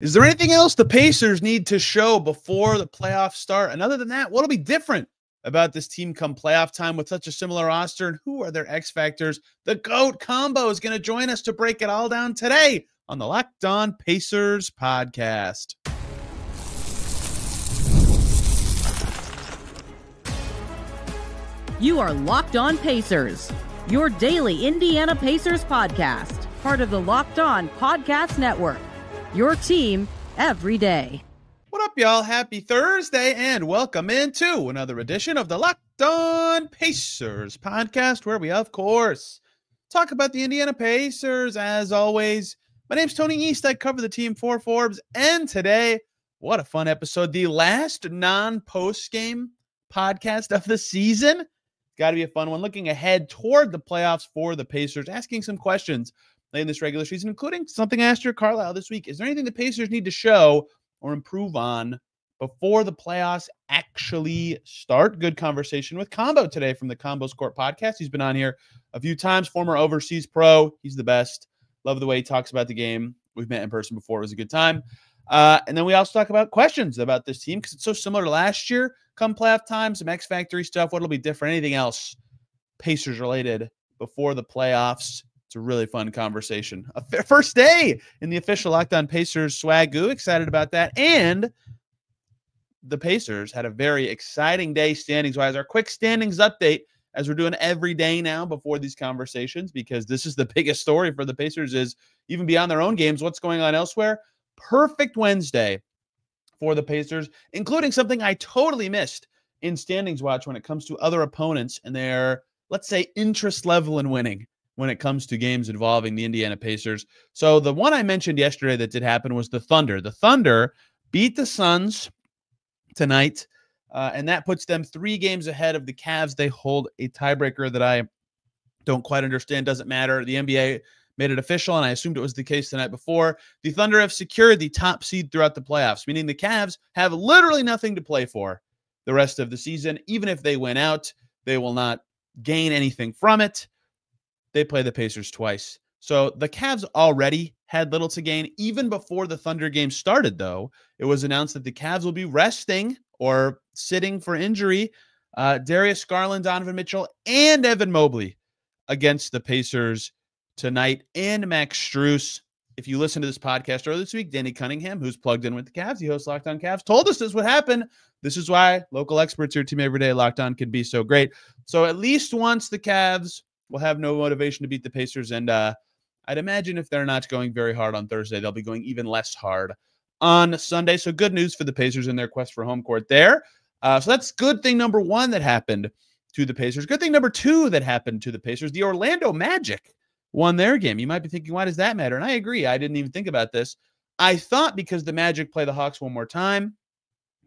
Is there anything else the Pacers need to show before the playoffs start? And other than that, what'll be different about this team come playoff time with such a similar roster? And who are their X factors? The GOAT combo is going to join us to break it all down today on the Locked On Pacers podcast. You are Locked On Pacers, your daily Indiana Pacers podcast, part of the Locked On Podcast Network. Your team every day. What up, y'all? Happy Thursday and welcome into another edition of the Locked On Pacers podcast, where we, of course, talk about the Indiana Pacers. As always, my name's Tony East. I cover the team for Forbes. And today, what a fun episode. The last non-post game podcast of the season. Got to be a fun one. Looking ahead toward the playoffs for the Pacers, asking some questions late in this regular season, including something I asked your Carlisle this week. Is there anything the Pacers need to show or improve on before the playoffs actually start? Good conversation with Combo today from the Combo's Court podcast. He's been on here a few times, former overseas pro. He's the best. Love the way he talks about the game. We've met in person before. It was a good time. And then we also talk about questions about this team because it's so similar to last year. Come playoff time, some X Factory stuff. What'll be different? Anything else Pacers related before the playoffs? It's a really fun conversation. A first day in the official Locked On Pacers swagoo. Excited about that. And the Pacers had a very exciting day standings-wise. Our quick standings update, as we're doing every day now before these conversations, because this is the biggest story for the Pacers, is even beyond their own games, what's going on elsewhere. Perfect Wednesday for the Pacers, including something I totally missed in standings watch when it comes to other opponents and their, let's say, interest level in winning when it comes to games involving the Indiana Pacers. So the one I mentioned yesterday that did happen was the Thunder. The Thunder beat the Suns tonight, and that puts them 3 games ahead of the Cavs. They hold a tiebreaker that I don't quite understand. Doesn't matter. The NBA made it official, and I assumed it was the case the night before. The Thunder have secured the top seed throughout the playoffs, meaning the Cavs have literally nothing to play for the rest of the season. Even if they win out, they will not gain anything from it. They play the Pacers twice. So the Cavs already had little to gain. Even before the Thunder game started, though, it was announced that the Cavs will be resting or sitting for injury Darius Garland, Donovan Mitchell, and Evan Mobley against the Pacers tonight, and Max Strus. If you listen to this podcast earlier this week, Danny Cunningham, who's plugged in with the Cavs, he hosts Locked On Cavs, told us this would happen. This is why local experts here, Team Everyday Locked On, can be so great. So at least once the Cavs will have no motivation to beat the Pacers, and I'd imagine if they're not going very hard on Thursday, they'll be going even less hard on Sunday. So good news for the Pacers in their quest for home court there. So that's good thing number 1 that happened to the Pacers. Good thing number 2 that happened to the Pacers. The Orlando Magic won their game. You might be thinking, why does that matter? And I agree. I didn't even think about this. I thought because the Magic play the Hawks one more time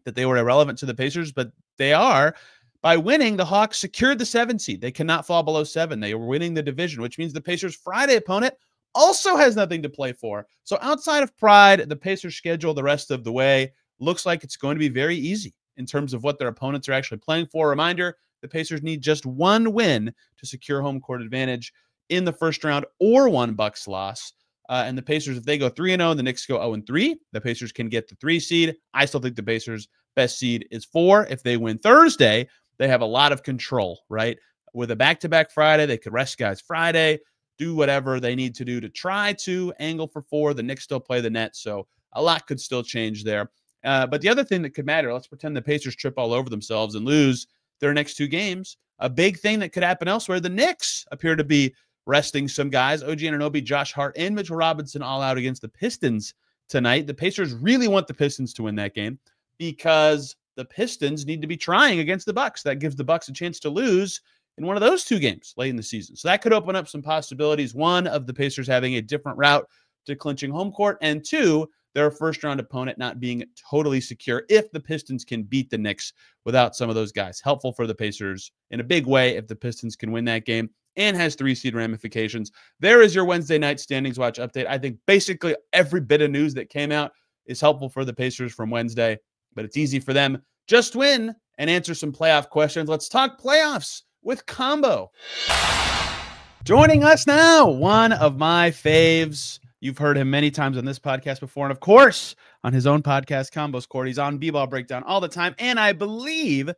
that they were irrelevant to the Pacers, but they are. By winning, the Hawks secured the 7 seed. They cannot fall below 7. They were winning the division, which means the Pacers' Friday opponent also has nothing to play for. So outside of pride, the Pacers' schedule the rest of the way looks like it's going to be very easy in terms of what their opponents are actually playing for. Reminder, the Pacers need just 1 win to secure home court advantage in the first round or 1 Bucks loss. And the Pacers, if they go 3-0, the Knicks go 0-3, the Pacers can get the 3 seed. I still think the Pacers' best seed is 4. If they win Thursday, they have a lot of control, right? With a back-to-back Friday, they could rest guys Friday, do whatever they need to do to try to angle for 4. The Knicks still play the Nets, so a lot could still change there. But the other thing that could matter, let's pretend the Pacers trip all over themselves and lose their next 2 games. A big thing that could happen elsewhere, the Knicks appear to be resting some guys. OG Anunoby, Josh Hart, and Mitchell Robinson all out against the Pistons tonight. The Pacers really want the Pistons to win that game because the Pistons need to be trying against the Bucks. That gives the Bucks a chance to lose in one of those 2 games late in the season. So that could open up some possibilities. 1, of the Pacers having a different route to clinching home court, and 2, their first-round opponent not being totally secure if the Pistons can beat the Knicks without some of those guys. Helpful for the Pacers in a big way if the Pistons can win that game, and has 3 seed ramifications. There is your Wednesday night standings watch update. I think basically every bit of news that came out is helpful for the Pacers from Wednesday, but it's easy for them. Just win and answer some playoff questions. Let's talk playoffs with Combo. Joining us now, one of my faves You've heard him many times on this podcast before, and of course, on his own podcast, Combos Court. He's on B-Ball Breakdown all the time, and I believe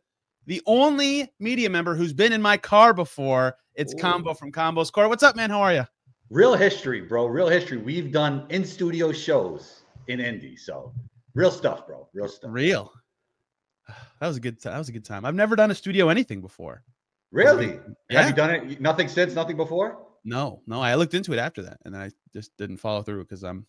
the only media member who's been in my car before. It's Combo from Combos Court. What's up, man? How are you? Real history, bro. Real history. We've done in-studio shows in Indy, so real stuff, bro. Real stuff. Real. That was a good time. I've never done a studio anything before. Really? Yeah. Have you done it? Nothing since? Nothing before? No. I looked into it after that, and then I just didn't follow through because I'm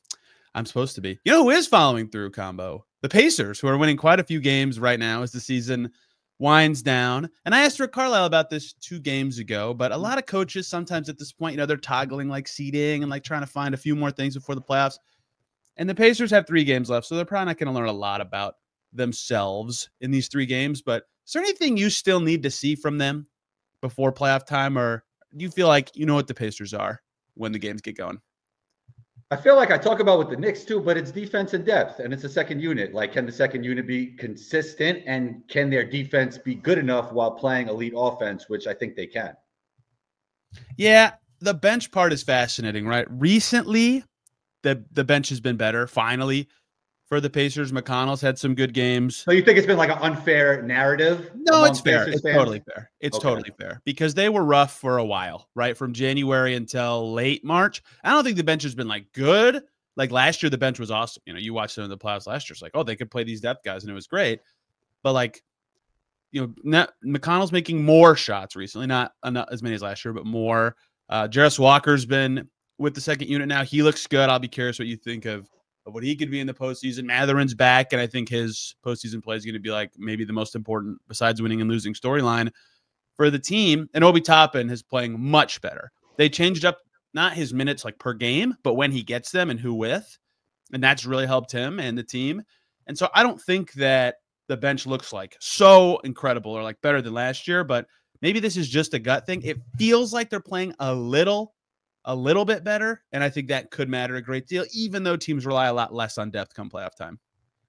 supposed to be. You know who is following through, Combo? The Pacers, who are winning quite a few games right now as the season winds down. And I asked Rick Carlisle about this 2 games ago, but a lot of coaches sometimes at this point, they're toggling like seeding and like trying to find a few more things before the playoffs. And the Pacers have 3 games left, so they're probably not going to learn a lot about themselves in these 3 games. But is there anything you still need to see from them before playoff time, or do you feel like you know what the Pacers are when the games get going? I feel like I talk about with the Knicks too, but it's defense and depth, and it's a second unit. Like, can the second unit be consistent, and can their defense be good enough while playing elite offense, which I think they can. Yeah, the bench part is fascinating, right? Recently, the bench has been better, finally, for the Pacers. McConnell's had some good games. So you think it's been like an unfair narrative? No, it's fair. Pacers It's fans? totally fair. It's totally fair because they were rough for a while, right? From January until late March. I don't think the bench has been like good. Like last year, the bench was awesome. You watched them in the playoffs last year. It's like, oh, they could play these depth guys, and it was great. But like, McConnell's making more shots recently, not as many as last year, but more. Jarris Walker's been with the second unit now. He looks good. I'll be curious what you think of what he could be in the postseason. Mathurin's back, and I think his postseason play is going to be like maybe the most important, besides winning and losing, storyline for the team. And Obi Toppin is playing much better. They changed up not his minutes like per game, but when he gets them and who with, and that's really helped him and the team. And so I don't think that the bench looks like so incredible or like better than last year, but maybe this is just a gut thing. It feels like they're playing a little bit better, and I think that could matter a great deal, even though teams rely a lot less on depth come playoff time.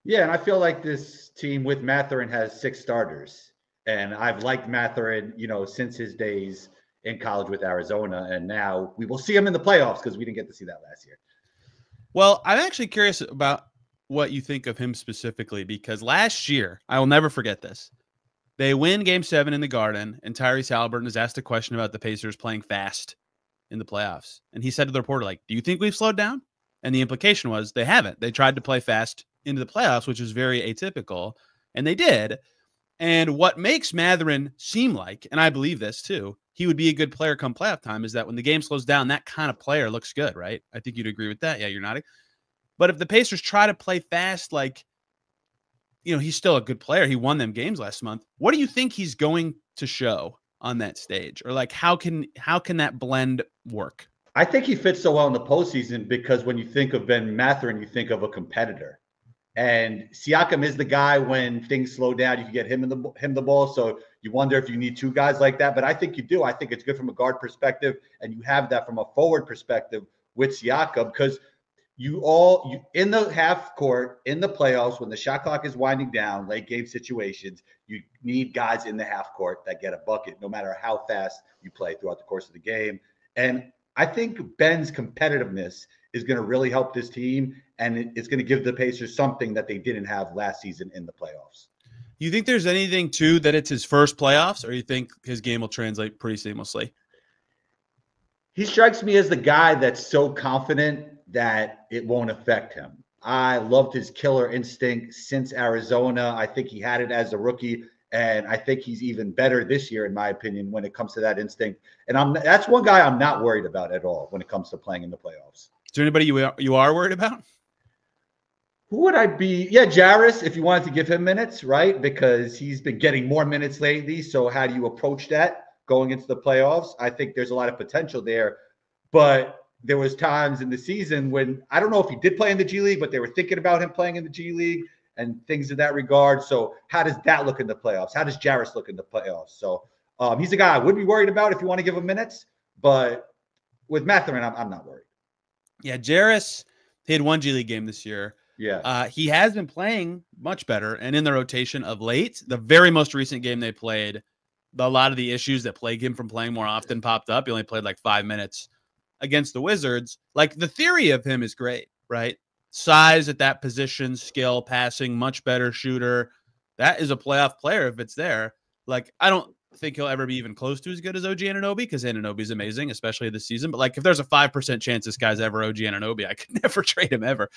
Yeah, and I feel like this team with Mathurin has 6 starters, and I've liked Mathurin, since his days in college with Arizona, and now we will see him in the playoffs because we didn't get to see that last year. Well, I'm actually curious about what you think of him specifically, because last year, I will never forget this. They win Game 7 in the Garden, and Tyrese Haliburton is asked a question about the Pacers playing fast in the playoffs. And he said to the reporter, like, do you think we've slowed down? And the implication was they haven't. They tried to play fast into the playoffs, which is very atypical, and they did. And what makes Mathurin seem like, and I believe this too, he would be a good player come playoff time, is that when the game slows down, that kind of player looks good, right? I think you'd agree with that. Yeah, you're nodding. But if the Pacers try to play fast, like, he's still a good player. He won them games last month. What do you think he's going to show on that stage? Or like, how can that blend work? I think he fits so well in the postseason because when you think of Ben Mathurin, you think of a competitor. And Siakam is the guy when things slow down, you can get him the ball. So you wonder if you need 2 guys like that. But I think you do. I think it's good from a guard perspective, and you have that from a forward perspective with Siakam, because you in the half court, in the playoffs, when the shot clock is winding down, late game situations, you need guys in the half court that get a bucket, no matter how fast you play throughout the course of the game. And I think Ben's competitiveness is going to really help this team, and it's going to give the Pacers something that they didn't have last season in the playoffs. You think there's anything to that it's his first playoffs, or you think his game will translate pretty seamlessly? He strikes me as the guy that's so confident that it won't affect him. I loved his killer instinct since Arizona. I think he had it as a rookie, and I think he's even better this year, in my opinion, when it comes to that instinct. And that's one guy I'm not worried about at all when it comes to playing in the playoffs. Is there anybody you are worried about? Who would I be? Yeah, Jarris, if you wanted to give him minutes, right? Because he's been getting more minutes lately. So how do you approach that going into the playoffs? I think there's a lot of potential there. But there was times in the season when I don't know if he did play in the G League, but they were thinking about him playing in the G League and things in that regard. So how does that look in the playoffs? How does Jarris look in the playoffs? So he's a guy I would be worried about if you want to give him minutes. But with Mathurin, I'm not worried. Yeah, Jarris, he had 1 G League game this year. Yeah. He has been playing much better and in the rotation of late. The very most recent game they played, a lot of the issues that plague him from playing more often popped up. He only played like 5 minutes against the Wizards, like the theory of him is great, right? Size at that position, skill, passing, much better shooter. That is a playoff player if it's there. Like, I don't think he'll ever be even close to as good as OG Anunoby because Anunoby's amazing, especially this season. But like, if there's a 5% chance this guy's ever OG Anunoby, I could never trade him ever.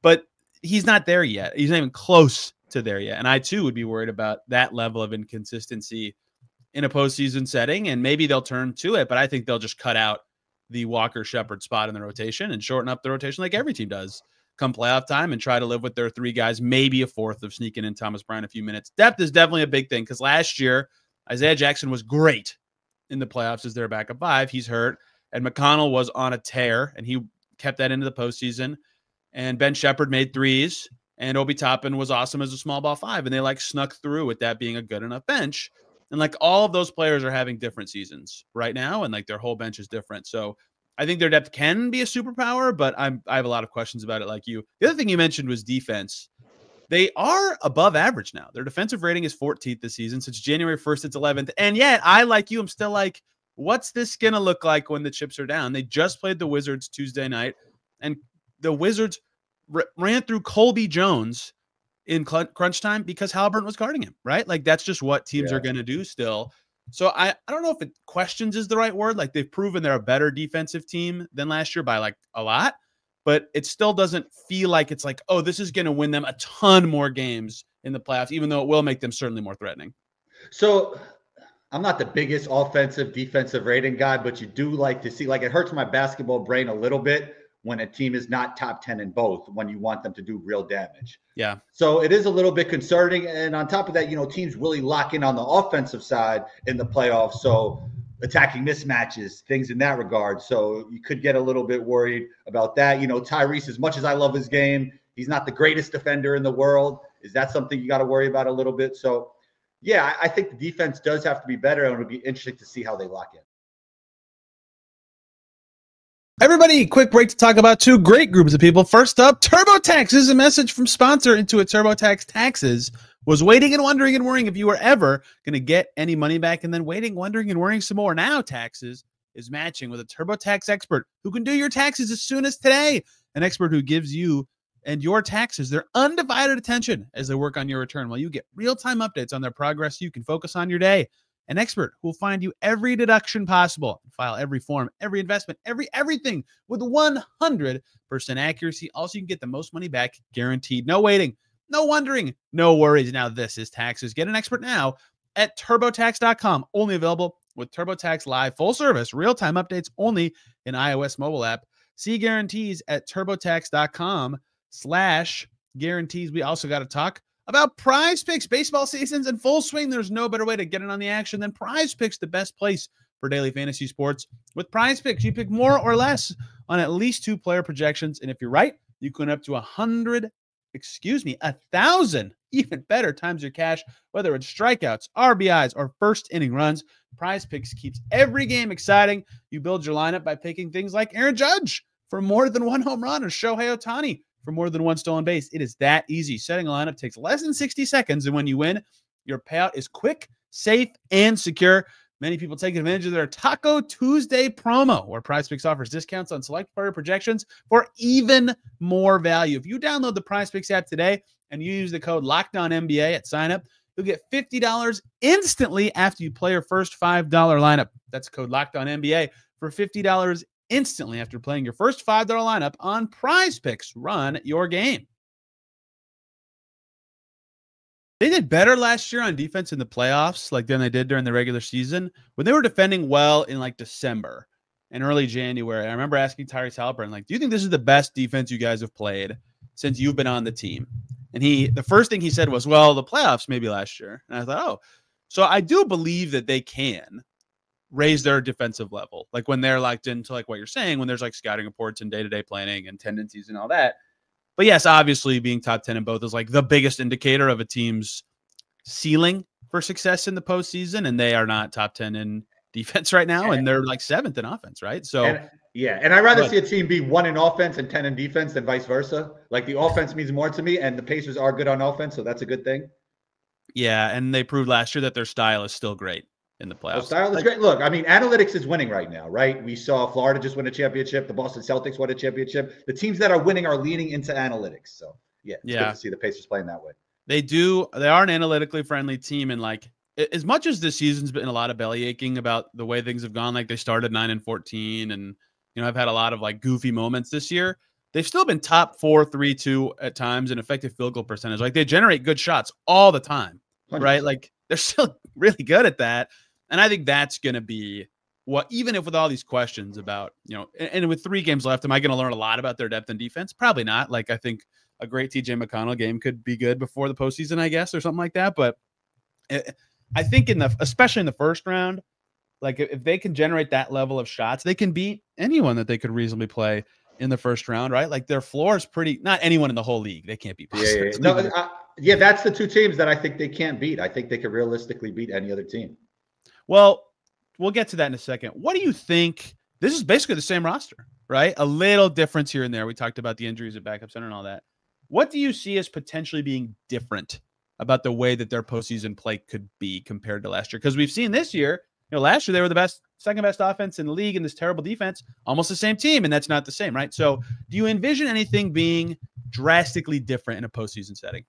But he's not there yet. He's not even close to there yet. And I too would be worried about that level of inconsistency in a postseason setting. And maybe they'll turn to it, but I think they'll just cut out the Walker Shepherd spot in the rotation and shorten up the rotation like every team does come playoff time and try to live with their three guys, maybe a fourth of sneaking in Thomas Bryant a few minutes. Depth is definitely a big thing because last year Isaiah Jackson was great in the playoffs as their backup five. He's hurt, and McConnell was on a tear, and he kept that into the postseason. And Ben Shepherd made threes, and Obi Toppin was awesome as a small ball five, and they like snuck through with that being a good enough bench. And like all of those players are having different seasons right now, and like their whole bench is different. So I think their depth can be a superpower, but I have a lot of questions about it like you. The other thing you mentioned was defense. They are above average now. Their defensive rating is 14th this season. Since January 1st, it's 11th. And yet, I, like you, I'm still like, what's this going to look like when the chips are down? They just played the Wizards Tuesday night, and the Wizards ran through Colby Jones in crunch time because Haliburton was guarding him, right? Like, that's just what teams are going to do still. So I don't know if questions is the right word. Like, they've proven they're a better defensive team than last year by like a lot, but it still doesn't feel like it's like, oh, this is going to win them a ton more games in the playoffs, even though it will make them certainly more threatening. So I'm not the biggest offensive defensive rating guy, but you do like to see, like, it hurts my basketball brain a little bit when a team is not top 10 in both, when you want them to do real damage. Yeah. So it is a little bit concerning. And on top of that, teams really lock in on the offensive side in the playoffs. So attacking mismatches, things in that regard. So you could get a little bit worried about that. Tyrese, as much as I love his game, he's not the greatest defender in the world. Is that something you got to worry about a little bit? So, yeah, I think the defense does have to be better, and it'll be interesting to see how they lock in. Everybody, quick break to talk about two great groups of people. First up, TurboTax. This is a message from sponsor Intuit. TurboTax Taxes was waiting and wondering and worrying if you were ever going to get any money back, and then waiting, wondering, and worrying some more. Now Taxes is matching with a TurboTax expert who can do your taxes as soon as today. An expert who gives you and your taxes their undivided attention as they work on your return while you get real-time updates on their progress so you can focus on your day. An expert who will find you every deduction possible, file every form, every investment, everything with 100% accuracy. Also, you can get the most money back guaranteed. No waiting, no wondering, no worries. Now this is Taxes. Get an expert now at TurboTax.com. Only available with TurboTax Live, full service, real-time updates only in iOS mobile app. See guarantees at TurboTax.com/guarantees. We also got to talk about Prize Picks. Baseball season's in full swing. There's no better way to get in on the action than Prize Picks, the best place for daily fantasy sports. With Prize Picks, you pick more or less on at least two player projections. And if you're right, you can up to 1,000, even better times your cash, whether it's strikeouts, RBIs, or first inning runs. Prize Picks keeps every game exciting. You build your lineup by picking things like Aaron Judge for more than one home run or Shohei Ohtani for more than one stolen base. It is that easy. Setting a lineup takes less than 60 seconds, and when you win, your payout is quick, safe, and secure. Many people take advantage of their Taco Tuesday promo, where PrizePicks offers discounts on select player projections for even more value. If you download the PrizePicks app today and you use the code LOCKEDONNBA at sign up, you'll get $50 instantly after you play your first $5 lineup. That's code LOCKEDONNBA for $50 instantly after playing your first $5 lineup on Prize Picks. Run your game. They did better last year on defense in the playoffs than they did during the regular season when they were defending well in December and early January. I remember asking Tyrese Haliburton, do you think this is the best defense you guys have played since you've been on the team? And the first thing he said was, well, the playoffs maybe last year. And I thought, oh, so I do believe that they can raise their defensive level, when they're locked into what you're saying, when there's scouting reports and day-to-day planning and tendencies and all that. But yes, obviously being top 10 in both is the biggest indicator of a team's ceiling for success in the postseason, and they are not top 10 in defense right now, and they're 7th in offense, right? So and I'd rather see a team be 1 in offense and 10 in defense than vice versa. The offense means more to me, and the Pacers are good on offense, so that's a good thing. Yeah, and they proved last year that their style is still great. in the Oh, playoffs. style is great. Look, I mean, analytics is winning right now, right? We saw Florida just win a championship. The Boston Celtics won a championship. The teams that are winning are leaning into analytics. So, yeah, it's good to see the Pacers playing that way. They do. They are an analytically friendly team. And like, as much as this season's been a lot of belly aching about the way things have gone, like they started 9-14 and, I've had a lot of like goofy moments this year. They've still been top 4, 3-2 at times in effective field goal percentage. Like they generate good shots all the time, 100%. Right? Like they're still really good at that. And I think that's going to be what, even if with all these questions about, and with 3 games left, am I going to learn a lot about their depth and defense? Probably not. Like I think a great TJ McConnell game could be good before the postseason, I guess, or something like that. But I think especially in the first round, like if they can generate that level of shots, they can beat anyone that they could reasonably play in the first round, right? Like their floor is not anyone in the whole league. They can't beat. Yeah, that's the 2 teams that I think they can't beat. I think they could realistically beat any other team. Well, we'll get to that in a second. What do you think? This is basically the same roster, right? A little difference here and there. We talked about the injuries at backup center and all that. What do you see as potentially being different about the way that their postseason play could be compared to last year? Because we've seen this year, last year they were the second best offense in the league in this terrible defense, almost the same team, and that's not the same, right? So do you envision anything being drastically different in a postseason setting?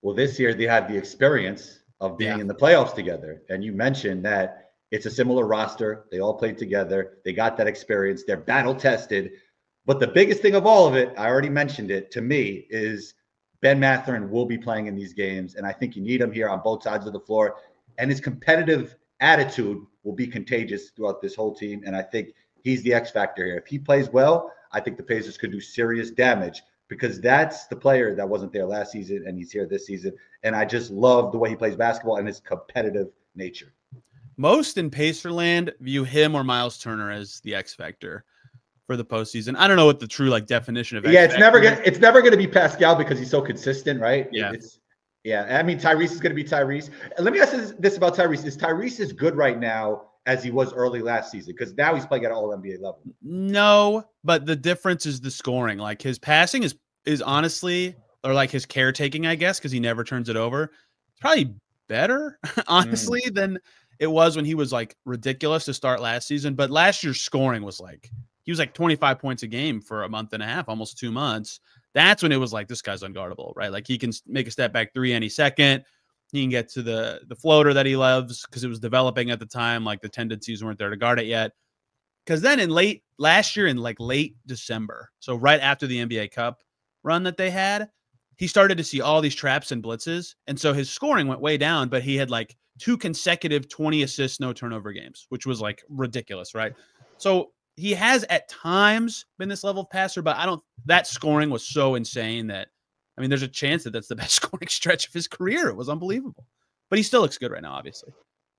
Well, this year they had the experience of being in the playoffs together. And you mentioned that it's a similar roster. They all played together. They got that experience. They're battle tested. But the biggest thing of all of it, I already mentioned it, to me, is Ben Mathurin will be playing in these games. And I think you need him here on both sides of the floor. And his competitive attitude will be contagious throughout this whole team. And I think he's the X factor here. If he plays well, I think the Pacers could do serious damage, because that's the player that wasn't there last season and he's here this season. And I just love the way he plays basketball and his competitive nature. Most in Pacerland view him or Myles Turner as the X factor for the postseason. I don't know what the true definition of X factor it's never gonna be Pascal because he's so consistent, right? Yeah. I mean, Tyrese is going to be Tyrese. Let me ask this about Tyrese. Is Tyrese as good right now as he was early last season? Because now he's playing at all NBA level. No, but the difference is the scoring. Like his passing is honestly, or like his caretaking, I guess, because he never turns it over. It's probably better, honestly, than it was when he was like ridiculous to start last season. But last year's scoring was like, he was like 25 points a game for a month and a half, almost 2 months. That's when it was like, this guy's unguardable, right? Like he can make a step back 3 any second. He can get to the floater that he loves because it was developing at the time. Like the tendencies weren't there to guard it yet. Because then last year in like late December, so right after the NBA Cup run that they had, he started to see all these traps and blitzes. And so his scoring went way down, but he had like 2 consecutive 20 assists, no turnover games, which was like ridiculous, right? So he has at times been this level of passer, but that scoring was so insane that, I mean, there's a chance that that's the best scoring stretch of his career. It was unbelievable, but he still looks good right now, obviously.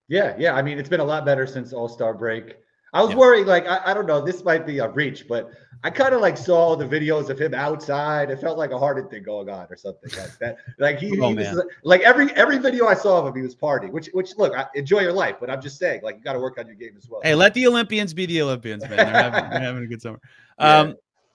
Yeah. I mean, it's been a lot better since All-Star break. I was worried, like, I don't know, this might be a reach, but I kind of like saw the videos of him outside. It felt like a Harden thing going on or something like that. Like he was like every video I saw of him, he was partying, which look, enjoy your life, but I'm just saying, like, you got to work on your game as well. Hey, let the Olympians be the Olympians, man. They're having a good summer.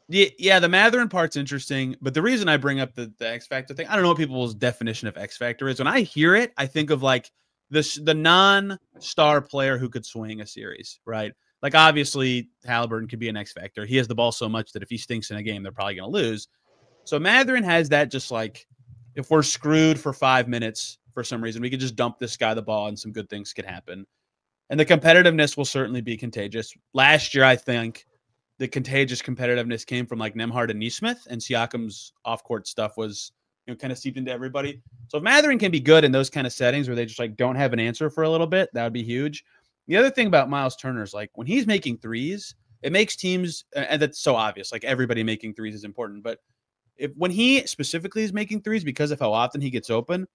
The Mathurin part's interesting, but the reason I bring up the X Factor thing, I don't know what people's definition of X Factor is. When I hear it, I think of like the non-star player who could swing a series, right? Like obviously Haliburton could be an X Factor. He has the ball so much that if he stinks in a game, they're probably going to lose. So Mathurin has that, just like if we're screwed for 5 minutes for some reason, we could just dump this guy the ball and some good things could happen. And the competitiveness will certainly be contagious. Last year, I think the contagious competitiveness came from like Nembhard and Nesmith, and Siakam's off-court stuff was, kind of seeped into everybody. So if Mathurin can be good in those kind of settings where they just like don't have an answer for a little bit, that would be huge. The other thing about Myles Turner is like when he's making threes, it makes teams, and that's so obvious, like everybody making threes is important. But when he specifically is making threes, because of how often he gets open,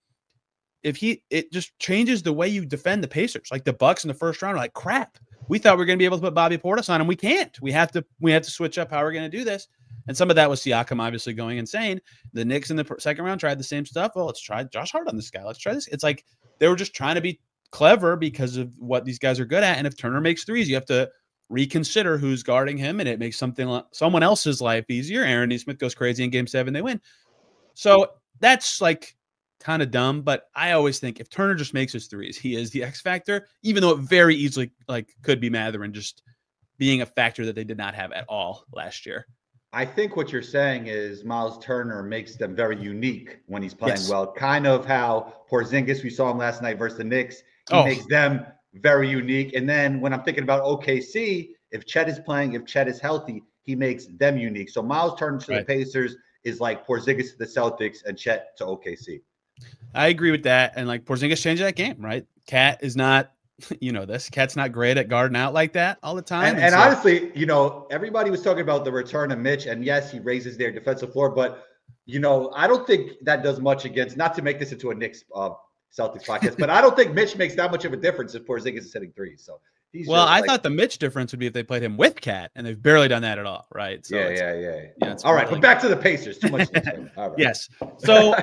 it just changes the way you defend the Pacers. Like the Bucks in the first round are like, crap, we thought we were going to be able to put Bobby Portis on him. We can't. We have to switch up how we're going to do this. And some of that was Siakam obviously going insane. The Knicks in the second round tried the same stuff. Well, let's try Josh Hart on this guy. Let's try this. It's like they were just trying to be clever because of what these guys are good at. And if Turner makes threes, you have to reconsider who's guarding him, and it makes someone else's life easier. Aaron Nesmith goes crazy in Game 7, they win. So that's like kind of dumb, but I always think if Turner just makes his threes, he is the X factor, even though it very easily could be Mathurin just being a factor that they did not have at all last year. I think what you're saying is Myles Turner makes them very unique when he's playing well. Kind of how Porzingis, we saw him last night versus the Knicks. He makes them very unique. And then when I'm thinking about OKC, if Chet is playing, if Chet is healthy, he makes them unique. So Myles Turner to the Pacers is like Porzingis to the Celtics and Chet to OKC. I agree with that. And like Porzingis changed that game, right? Cat is not, Cat's not great at guarding out like that all the time. And so, honestly, everybody was talking about the return of Mitch, and yes, he raises their defensive floor, but I don't think that does much against, not to make this into a Knicks Celtics podcast, but I don't think Mitch makes that much of a difference if Porzingis is hitting threes. So I thought the Mitch difference would be if they played him with Cat, and they've barely done that at all, right? So yeah. All right, but back to the Pacers. Too much. All right. Yes. So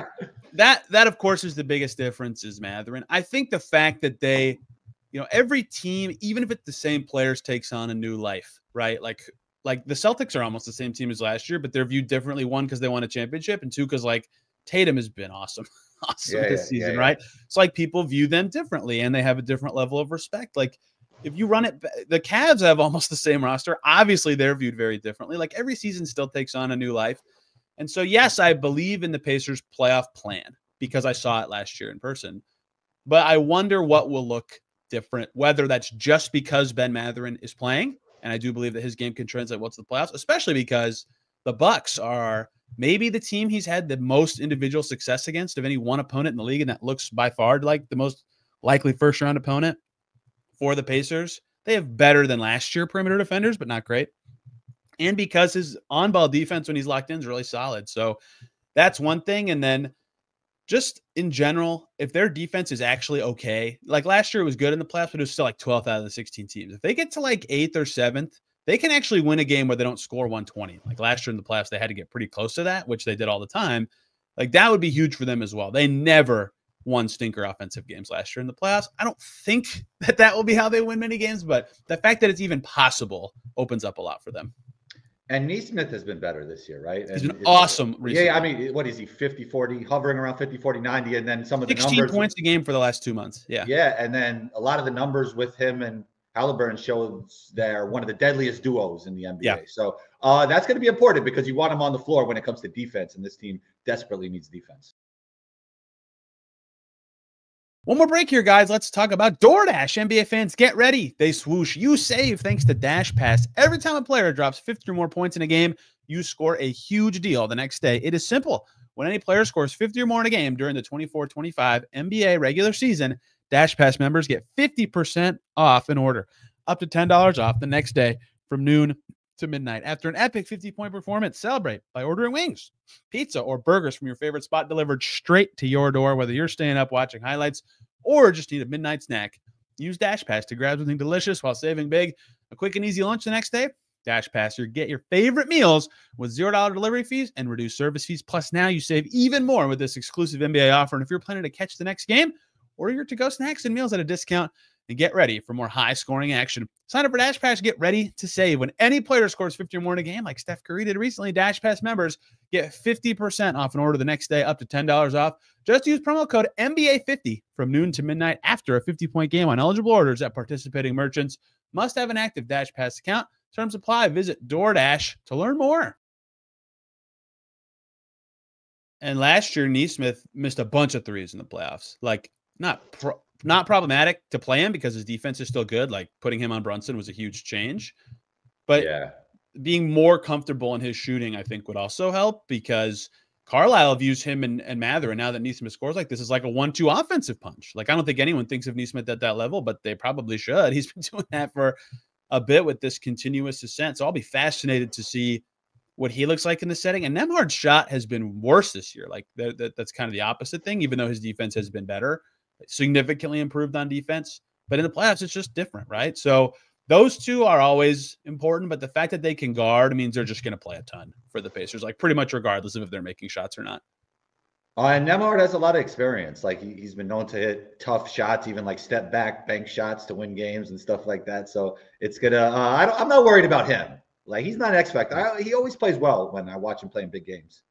that of course is the biggest difference is Mathurin. I think the fact that they, every team, even if it's the same players, takes on a new life, right? Like the Celtics are almost the same team as last year, but they're viewed differently. One, because they won a championship, and two, because Tatum has been awesome this season, right? So people view them differently, and they have a different level of respect. If you run it, the Cavs have almost the same roster. Obviously, they're viewed very differently. Every season still takes on a new life. And so, yes, I believe in the Pacers' playoff plan because I saw it last year in person. But I wonder what will look different, whether that's just because Ben Mathurin is playing. And I do believe that his game can translate well to the playoffs, especially because the Bucks are maybe the team he's had the most individual success against of any one opponent in the league. And that looks by far like the most likely first-round opponent for the Pacers. They have better than last year perimeter defenders, but not great. And because his on-ball defense when he's locked in is really solid. So that's one thing. And then just in general, if their defense is actually okay, last year it was good in the playoffs, but it was still 12th out of the 16 teams. If they get to 8th or 7th, they can actually win a game where they don't score 120. Last year in the playoffs, they had to get pretty close to that, which they did all the time. That would be huge for them as well. They never won stinker offensive games last year in the playoffs. I don't think that will be how they win many games, but the fact that it's even possible opens up a lot for them. And Nesmith has been better this year, right? He's been awesome recently. Yeah, I mean, what is he, 50-40, hovering around 50-40-90, and then some of the 16 numbers. 16 points a game for the last 2 months. Yeah. Yeah, and then a lot of the numbers with him and Haliburton shows they're one of the deadliest duos in the NBA. Yeah. So that's going to be important because you want him on the floor when it comes to defense, and this team desperately needs defense. One more break here, guys. Let's talk about DoorDash. NBA fans, get ready. They swoosh. You save thanks to Dash Pass. Every time a player drops 50 or more points in a game, you score a huge deal the next day. It is simple. When any player scores 50 or more in a game during the 24-25 NBA regular season, Dash Pass members get 50% off an order, up to $10 off the next day from noon to midnight. After an epic 50-point performance, celebrate by ordering wings, pizza, or burgers from your favorite spot delivered straight to your door, whether you're staying up watching highlights or just need a midnight snack. Use Dash Pass to grab something delicious while saving big. A quick and easy lunch the next day? Dash Pass, you get your favorite meals with $0 delivery fees and reduced service fees. Plus, now you save even more with this exclusive NBA offer. And if you're planning to catch the next game, order your to-go snacks and meals at a discount and get ready for more high-scoring action. Sign up for Dash Pass, get ready to save. When any player scores 50 or more in a game, like Steph Curry did recently, Dash Pass members get 50% off an order the next day, up to $10 off. Just use promo code NBA50 from noon to midnight after a 50-point game on eligible orders at participating merchants. Must have an active Dash Pass account. Terms apply. Visit DoorDash to learn more. And last year, Nesmith missed a bunch of threes in the playoffs. Not problematic to play him because his defense is still good. Putting him on Brunson was a huge change. But being more comfortable in his shooting, I think, would also help because Carlisle views him and Mathurin, now that Nesmith scores this, is like a 1-2 offensive punch. I don't think anyone thinks of Nesmith at that level, but they probably should. He's been doing that for a bit with this continuous ascent. So I'll be fascinated to see what he looks like in the setting. And Nembhard's shot has been worse this year. That's kind of the opposite thing, even though his defense has been better, significantly improved on defense. But in the playoffs, it's just different, right? So those two are always important, but the fact that they can guard means they're just going to play a ton for the Pacers, pretty much regardless of if they're making shots or not. And Nembhard has a lot of experience. He's been known to hit tough shots, even step back bank shots to win games and stuff like that. So it's gonna. I'm not worried about him. He's not an X factor. He always plays well when I watch him play in big games.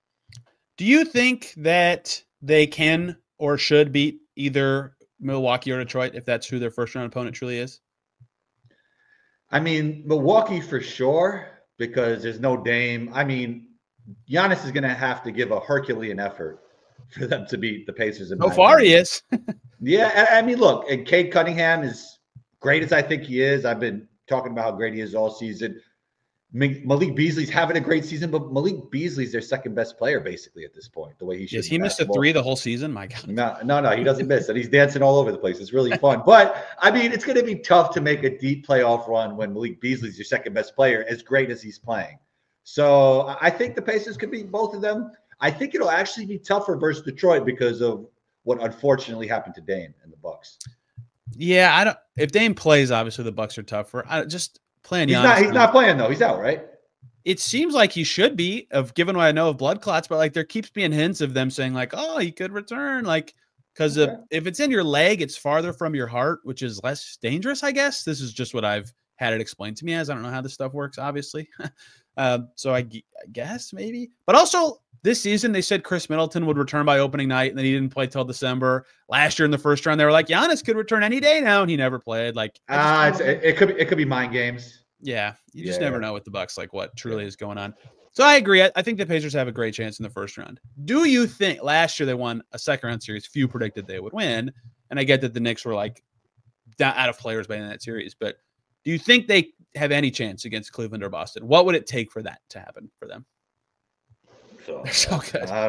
Do you think that they can or should beat either Milwaukee or Detroit if that's who their first round opponent truly is? I mean, Milwaukee for sure, because there's no Dame. I mean, Giannis is going to have to give a Herculean effort for them to beat the Pacers. So far, he is. Yeah, I mean, look, and Cade Cunningham, is great as I think he is. I've been talking about how great he is all season. Malik Beasley's having a great season, but Malik Beasley's their second best player basically at this point, the way he should. Yes, he missed a 3 the whole season. My God. No, he doesn't miss it. He's dancing all over the place. It's really fun. But I mean, it's going to be tough to make a deep playoff run when Malik Beasley's your second best player, as great as he's playing. So I think the Pacers could beat both of them. I think it'll actually be tougher versus Detroit because of what unfortunately happened to Dame and the Bucks. Yeah, I don't. If Dame plays, obviously the Bucks are tougher. Just playing. He's not playing though. He's out, right? It seems like he should be, given what I know of blood clots, but like there keeps being hints of them saying like, oh, he could return, like because if it's in your leg, it's farther from your heart, which is less dangerous, I guess. This is just what I've had it explained to me as. I don't know how this stuff works, obviously. So I guess maybe, but also this season they said Chris Middleton would return by opening night, and then he didn't play till December. Last year in the first round, they were like Giannis could return any day now, and he never played. Like it could be mind games. Yeah, you just never know with the Bucks, like what truly is going on. So I agree. I think the Pacers have a great chance in the first round. Do you think last year they won a second round series? Few predicted they would win, and I get that the Knicks were like out of players by the end of that series. But do you think they have any chance against Cleveland or Boston? What would it take for that to happen for them? So, they're so good. I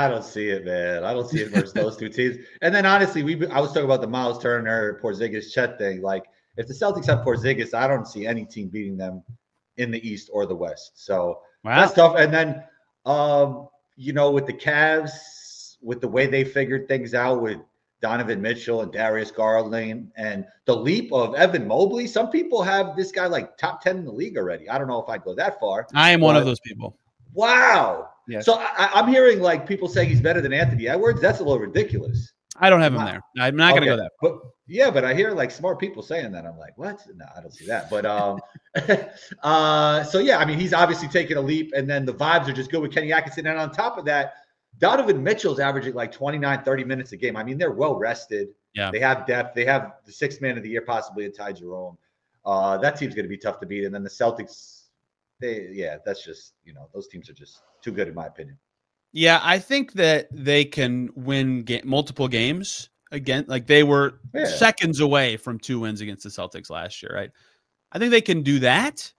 don't see it, man. I don't see it versus those two teams. And then honestly, I was talking about the Myles Turner, Porzingis, Chet thing. Like, if the Celtics have Porzingis, I don't see any team beating them in the East or the West. So that's tough. And then, with the Cavs, with the way they figured things out with Donovan Mitchell and Darius Garland and the leap of Evan Mobley, some people have this guy like top 10 in the league already. I don't know if I'd go that far. I am one of those people. Wow. Yes. So I'm hearing like people saying he's better than Anthony Edwards. That's a little ridiculous. I don't have him there. I'm not going to go that far. But I hear like smart people saying that. I'm like, what? No, I don't see that. But so yeah, I mean, he's obviously taking a leap, and then the vibes are just good with Kenny Atkinson. And on top of that, Donovan Mitchell's averaging like 29, 30 minutes a game. I mean, they're well rested. Yeah. They have depth. They have the sixth man of the year, possibly in Ty Jerome. That team's going to be tough to beat. And then the Celtics, that's just, those teams are just too good in my opinion. Yeah, I think that they can win multiple games again. Like they were seconds away from 2 wins against the Celtics last year, right? I think they can do that.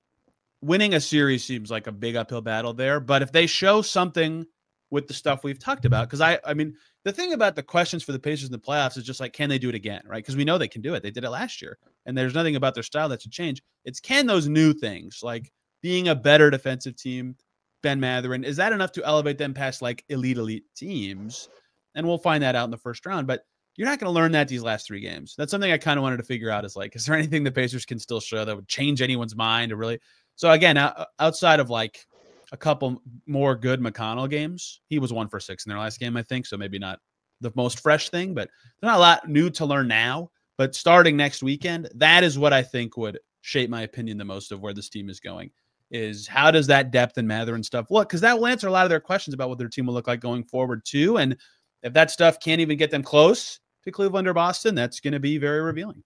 Winning a series seems like a big uphill battle there. But if they show something with the stuff we've talked about, because I mean, the thing about the questions for the Pacers in the playoffs is just like, can they do it again, right? Because we know they can do it. They did it last year. And there's nothing about their style that should change. It's can those new things, like being a better defensive team, Ben Mathurin, is that enough to elevate them past like elite teams? And we'll find that out in the first round. But you're not going to learn that these last 3 games. That's something I kind of wanted to figure out is like, is there anything the Pacers can still show that would change anyone's mind or really? So again, outside of like a couple more good McConnell games, he was 1 for 6 in their last game, I think. So maybe not the most fresh thing, but there's not a lot new to learn now. But starting next weekend, that is what I think would shape my opinion the most of where this team is going. Is how does that depth and Mathurin stuff look? Because that will answer a lot of their questions about what their team will look like going forward too. And if that stuff can't even get them close to Cleveland or Boston, that's going to be very revealing.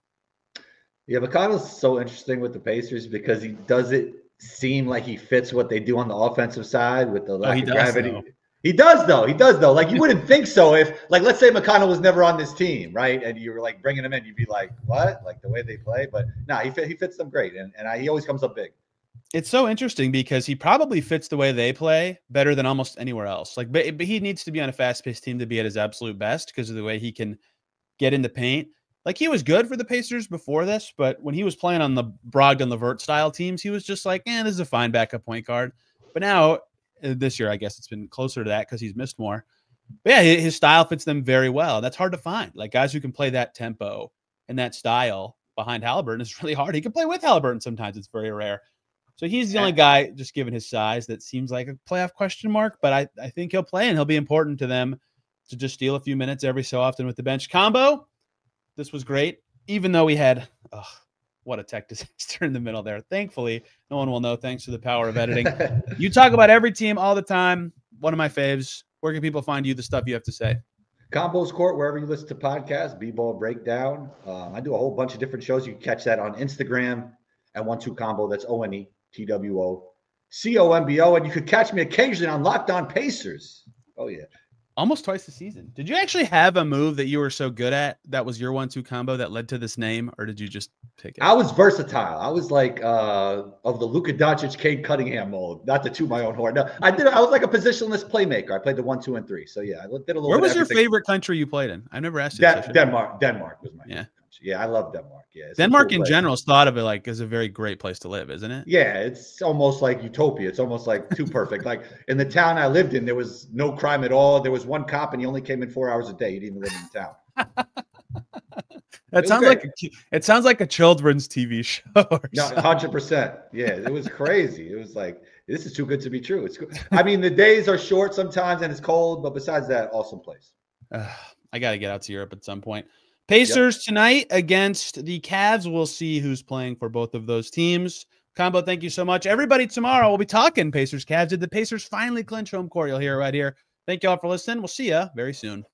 Yeah, McConnell's so interesting with the Pacers because he doesn't seem like he fits what they do on the offensive side with the lack of gravity. Though. He does though. Like you wouldn't think so if, like, let's say McConnell was never on this team, right? And you were like bringing him in, you'd be like, what? Like the way they play, but no, he fits them great, and he always comes up big. It's so interesting because he probably fits the way they play better than almost anywhere else. Like, but he needs to be on a fast-paced team to be at his absolute best because of the way he can get in the paint. Like, he was good for the Pacers before this, but when he was playing on the Brogdon-LeVert style teams, he was just like, this is a fine backup point guard. But now, this year, I guess it's been closer to that because he's missed more. But yeah, his style fits them very well. That's hard to find. Like, guys who can play that tempo and that style behind Haliburton is really hard. He can play with Haliburton sometimes. It's very rare. So he's the only guy, just given his size, that seems like a playoff question mark. But I think he'll play, and he'll be important to them to just steal a few minutes every so often with the bench combo. This was great, even though we had what a tech disaster in the middle there. Thankfully, no one will know thanks to the power of editing. You talk about every team all the time. One of my faves. Where can people find you, the stuff you have to say? Combos Court, wherever you listen to podcasts, B-Ball Breakdown. I do a whole bunch of different shows. You can catch that on Instagram at 12 Combo. That's ONETWOCOMBO. And you could catch me occasionally on Locked On Pacers. Oh, yeah. Almost twice a season. Did you actually have a move that you were so good at that was your 1-2 combo that led to this name, or did you just pick it? I was versatile. I was like of the Luka Doncic, Cade Cunningham mold. Not to toot my own horn. No, I was like a positionless playmaker. I played the 1, 2, and 3. So yeah, I did a little. Where was your favorite country you played in? I never asked you. Denmark. Denmark was my favorite country. Yeah, I love Denmark. Yeah, Denmark in general is thought of it like as a very great place to live, isn't it? Yeah, it's almost like utopia. It's almost like too perfect. Like in the town I lived in, there was no crime at all. There was one cop, and he only came in 4 hours a day. He didn't even live in the town. It sounds like a children's TV show. No, 100%. Yeah, it was crazy. It was like, this is too good to be true. I mean, the days are short sometimes and it's cold, but besides that, awesome place. I got to get out to Europe at some point. Pacers tonight against the Cavs. We'll see who's playing for both of those teams. Combo, thank you so much. Everybody, tomorrow we'll be talking Pacers Cavs. Did the Pacers finally clinch home court? You'll hear right here. Thank you all for listening. We'll see you very soon.